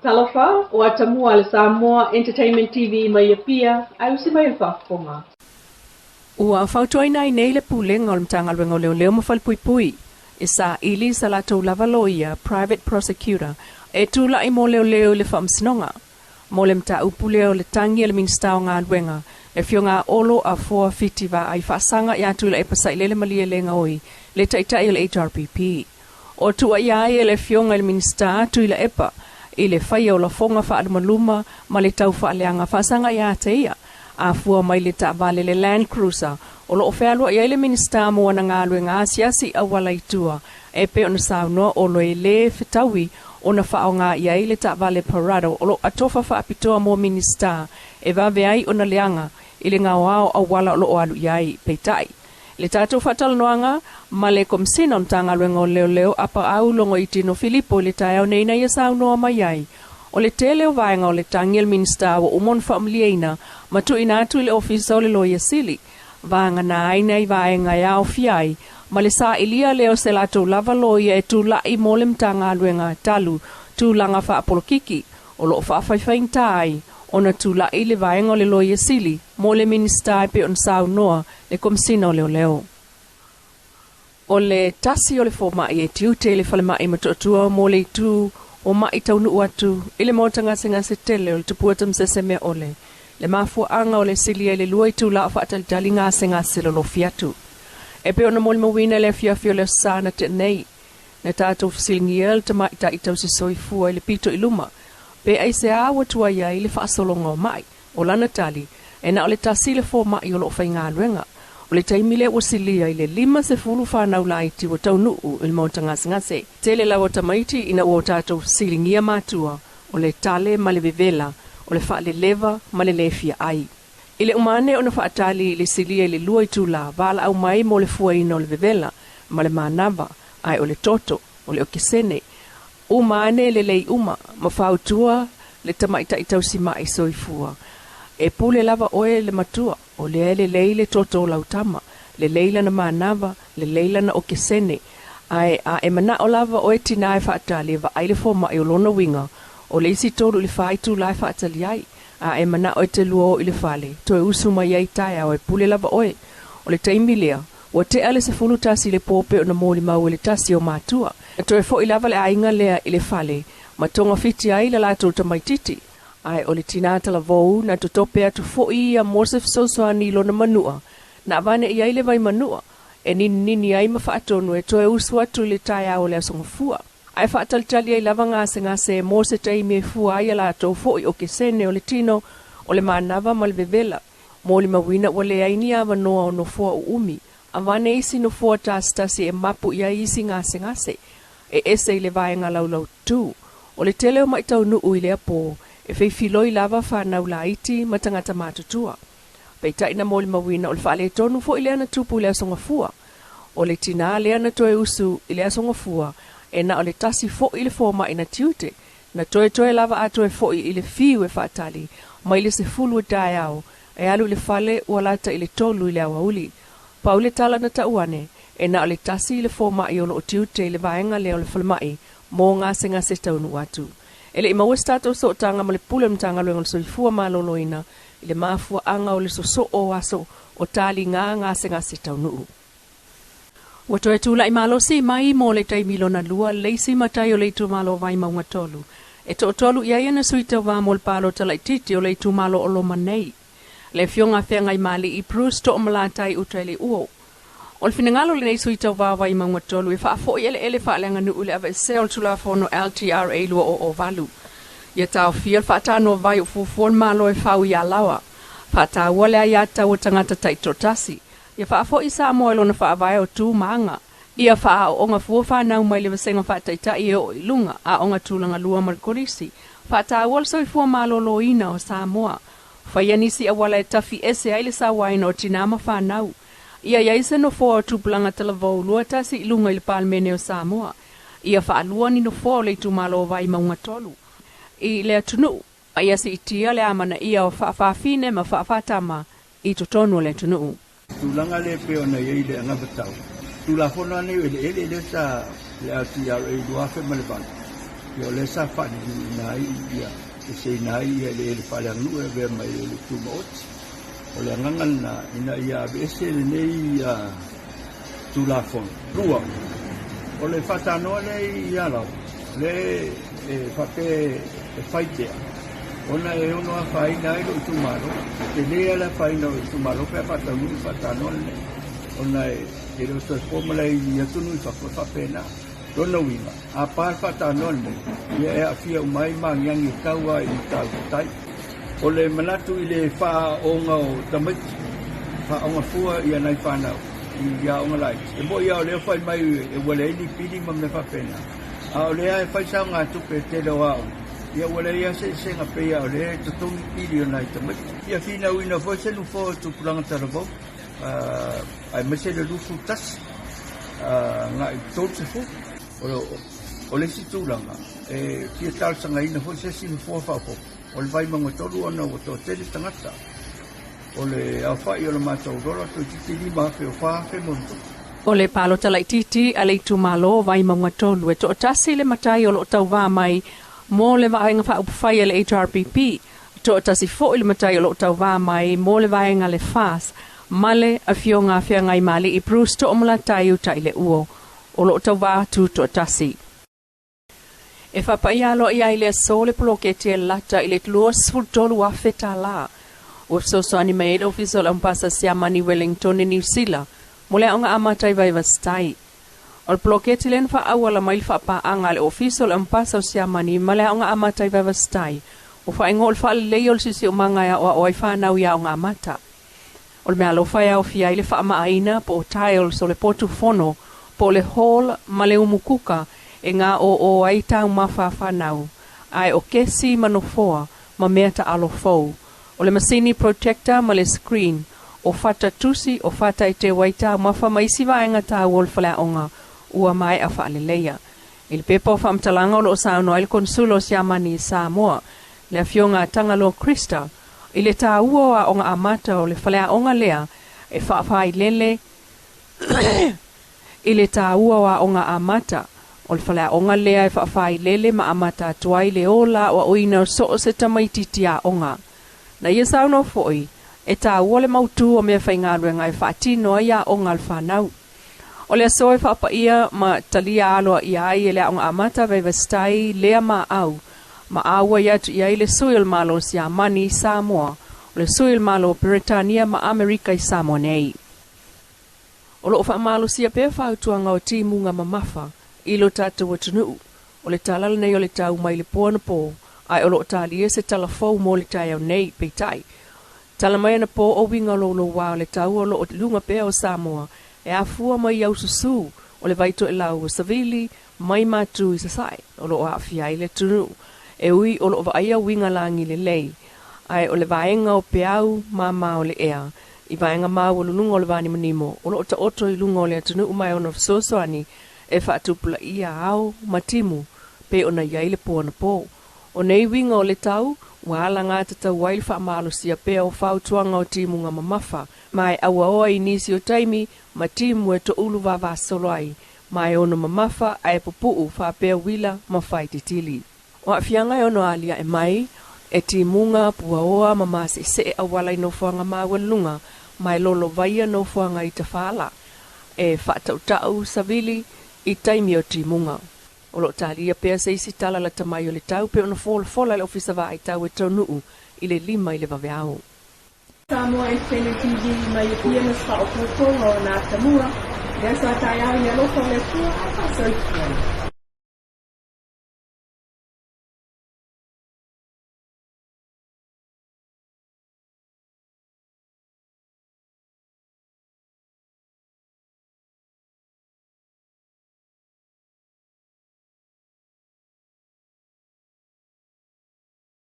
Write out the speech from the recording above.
Talofa o atamua le Samoa Entertainment TV mai pia ai usi mai whafonga. Ua whautoina i nei le pulenga o le mtangalwenga o leo mawhalpuipui. Isa ili sa latou lavaloia private prosecutor e tula i mo leo le whamsinonga. Mo le mta upuleo le tangi le minsta o ngā luenga e fionga olo a 450 va ai whaasanga i atu le epasa i lele malia lenga oi le taitai le HRPP. O tua iai le fionga le minsta atu i le epa i le whaia o la fonga whaaluma ma le tau whaaleanga whaasanga i ateia a fua mai le taavale le Land Cruiser o lo ofealua i le minsta mo na ngā luenga asiasi a wala i tua e pe ona saunoa o lo e le whitawi o na whaonga i le taavale Parado o lo atofa whaapitoa mo minsta e vave ai o na leanga i le ngā wao a wala o lo o alu i ai peitai. Le tātou whatalanoanga, ma le komsina mtanga luenga o leo apa au longo i tino Filipo le tai au neina ia saunoa mai ai. O le tele o vaenga o le tangiel minsta o umon whaamlieina, ma tu ina atu le ofisa o le loia sili. Vaenga na aina i vaenga ia o fiai, ma le saa ilia leo se latou lava loia e tu lai mo le mtanga luenga talu, tu langa whaapolokiki, o lo whaafaifain tai, ona tula i le vaenga o le loia sili, mo le minsta e pe on saunoa le komsina o leo. O le tasi o le fōmai e tiute le whalemai matotua mo le tu o mai taunu uatu, i le motanga se tele o le tupuatam se mea ole. Le mafua anga o le sili e le lua i tu la o whaatalitali ngase lo fiatu. E pe ona mo le mawina le fiafio le sana te nei, na tātou fisilingiel ta mai ta i tau se soifua i le pito i luma, pe ai se awa tua ia i le whaasolonga o mai, o lana tali, e na o le tasi le fōmai o lo whai ngā luenga, o le taimile o silia i le 5 whanau la iti o tau nuu il mauta ngase. Tele la o tamaiti ina o tātou silingia mātua, o le tale ma le vevela, o le wha le leva ma le lefia ai. I le umane o na whaatali le silia i le lua i tula, vala au mai mo le fuaina o le vevela, ma le manava, ai o le toto, o le oke Sene. Umane le lei uma, ma whautua le tamaita i tau si mai soifua. E pule lava oe le matua, o le lei le toto o lautama, le leila na manava, le leila na oke Sene. Ai a e mana o lava oe tina e whaatali va aile fōma e o lona winga, o le isi tolu le whaitu lai whaatali ai, a e mana oe te luo i le whale, to e usuma iai taia o e pule lava oe, o le taimilea, o te ale se fulu tasi le pōpe o na mōli mau le tasi o mātua, e to e fo i lava le ainga lea i le whale, ma tonga fiti ai la lato tamaititi, ai o le tinata la vou na to tope atu fo i a Mosef Sosoani lo na manua, na vane i ai le vai manua, e nini ai ma whaatonu e to e usu atu le taia o le asonga fua. Ai whaatalitali ai lava ngase Mose tai me fua ai la to fo i oke Sene o le tino, o le manava ma le vevela, mo le mawina o le aini ava noa o no fua o umi, a vane isi no fua tasi e mapu ia isi ngase, e ese i le vaenga laulau tu, o le tele o maitau nuu i le apo, e fei filoi lava whanau la iti matangata matutua. Peitai na mo le mawina o le whaale tonu fo i le ana tupu i le asonga fua, o le tina le ana toe usu i le asonga fua, e na o le tasi fo i le fōma ina tiute, na toe lava atoe fo i le fiu e whaatali, ma i le se fulu e dae au, e alu le whale ua lata i le tolu i le awauli. Pau le tala na tauane, e na o le tasi i le fōma i ono o tiute i le vaenga le o le whalemai, mō ngase taunu atu. E le imaua stato so tanga ma le pule mtanga luenga le soifua maloloina, i le mafua anga o le so o aso o tali ngase taunu. Wato e tula i malo si mai mo le taimilo na lua leisi matai o le itu malo vai maunga tolu. E to tolu ia ia na suita wa mo le palo tala i titi o le itu malo o lo manei. Le fionga whenga i mali i prus to o malatai utrele uo. O le finangalo le nei suita wa vai maunga tolu e whaafo i ele whaalenga nu ule ave se o tula fono LTRA lua o valu. Ia tau fia whaatano vai o fufuon malo e whau i alawa. Whaata wale a iata o tangata taitotasi. Ia whaafo i Samoa lo na whaavai o tū maanga. Ia wha o onga fuawhanau mai le wasenga whaataitai e o ilunga a onga tūlanga lua marikorisi. Whaata wal so i fua malolo ina o Samoa. Whaianisi a wala e tafi ese aile sa waina o tinama whanau. Ia iaise no fua o tūpulanga talavou lua tasi ilunga i le palmene o Samoa. Ia whaalua ni no fua o le tūmalo vai maunga tolu. I le atunu, a ia si itia le amana ia o whaafine ma whaafatama i totonu le atunu. Tulanga le pe ona ye le nga batau. Tula fona ne le sa le ati ya le doa fe male ban. Ia le sa fa ni nai ia se nai ia le pala nu e ve mai le tumot. O le ngangal na ina ia bese le nei ia tulafon. Rua. O le fatano le ia la le fa pe faitea. Ona e ono a fai nai lo tumaro. Te le la fai no tumaro pe fatano le. Ona e lo so como le ia tunu fa pena. Dona wima, a par fatanone, ia e a fia umai mangiangi kaua I tautai. O le manatu I le faa onga o tamiti, faa onga fua ia nai whanau, ia onga lai. E mo ia o leo whai mai e wale ini pidi ma me whapena. A o lea e whai sao ngā tupe te reo au. Ia wale ia se nga pea o lea tutongi pidi o nai tamiti. Ia fina uina fo se lufo tupulanga tarabau, ai mese le lufu tas, ngā I tōtse fu. O le situlanga e kia talsanga ina ho se sin fo fa fo o le vai manga tolu ona o to tele tangata o le a fai o le mata o rola to titi ma fe o fa fe monto o le palo tala titi ale tu malo vai manga tolu e to tasi le matai o lo tau va mai mo le vaenga fa fai le HRPP to tasi fo le matai o lo tau va mai mo le vaenga le fas male a fionga fia ngai mali I Bruce to omla tai u tai le uo o lo tau wā tu to tasi. E whapaialo I aile sole polokete lata I le tlua sfultolu a feta la. O so ani mai e ofisol ampasa siamani Wellington I New Zealand. Mole aonga amatai vai vastai. O le polokete len wha awala mai whapa anga le ofisol ampasa siamani male aonga amatai vai vastai. O wha ingol wha leo le sisi o mangaya o oi whanau ia aonga amata. O le mea lo whai au fia I le wha maaina po o tile so le potu fono po le hall ma le umukuka e ngā o ai tau mawhawhanau, ai o kesi manofoa ma mea ta alo fau, o le masini protector ma le screen, o fata tusi o fata I te waita mawha maisi vaenga ta wolfala onga, ua mai a whaaleleia. Il pepo whamtalanga o lo sauno il consulo siamani Samoa, le fionga tangalo Krista, I le ta ua onga amata o le whalea onga lea, e whaafai lele, I le tāua wa onga amata, o le whalea onga lea e whaafai lele ma amata tuai le ola o oina so o se tamaititi a onga. Na ia sauno foi, e tāua le mautu o mea whaingaruenga e whaatino ia onga al whanau. O le aso e whaapa ia ma talia aloa ia ai e lea onga amata vei vastai lea ma au, ma aua ia tu ia I le suil malo si a mani Samoa, o le suil malo Britannia ma Amerika I Samoa nei. O lo wha malo sia pe whautuanga o timunga mamafa, I lo tātou atunuu, o le talala nei o le tau mai le pōna pō, ai o lo tālia se talafou mo le tai au nei peitai. Tala mai ana pō o winga lo wā o le tau o lo o lunga pe o Samoa, e a fua mai au susu, o le vaito e lau o Vili, mai mātu I sasai, o lo a fia I le tunuu, e ui o lo vaia winga langi le lei, ai o le vaenga o pe au mama o le ea, I vaenga mau o lunga o le vani manimo, o lo ta oto I lunga o le atunu umai ona fisosoani, e whaatupula ia au matimu, pe ona iai le pōna pō. O nei winga o le tau, wala ngā tata wail wha amalo sia pe o whautuanga o timunga mamafa, mai awa oa I nisi o taimi, matimu e to ulu vava solo ai, mai ona mamafa ai pupuu wha pe wila ma whai titili. O a fianga e ono alia e mai, e timunga pua oa mamase se awala I no whanga mawalunga, mai lolo vaia no whanga I tawhala, e whaatautau sa Vili I taimi o timunga. O lo talia pea se isi tala la tamai o le tau pe ona fola le ofisa va I tau e taunuu I le lima I le vaveao. Samoa Sene TV mai pia na sa o na tamua, desa tai au ia lo le tua, so